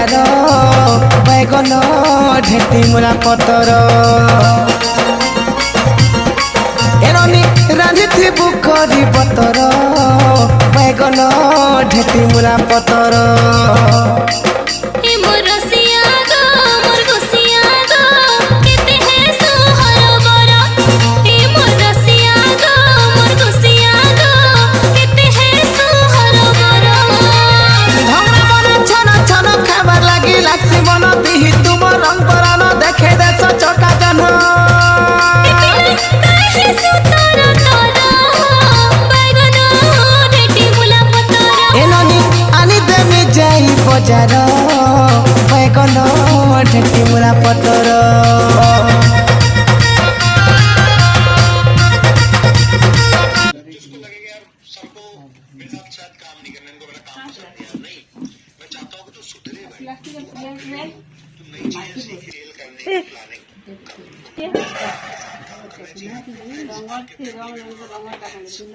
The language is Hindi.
बजार बैगन ढेटी मुला पतर एरनी रांधि बुकरी पतर बैगन ढेटी मुला पतर बजार बैगन ढेटी मुला पतर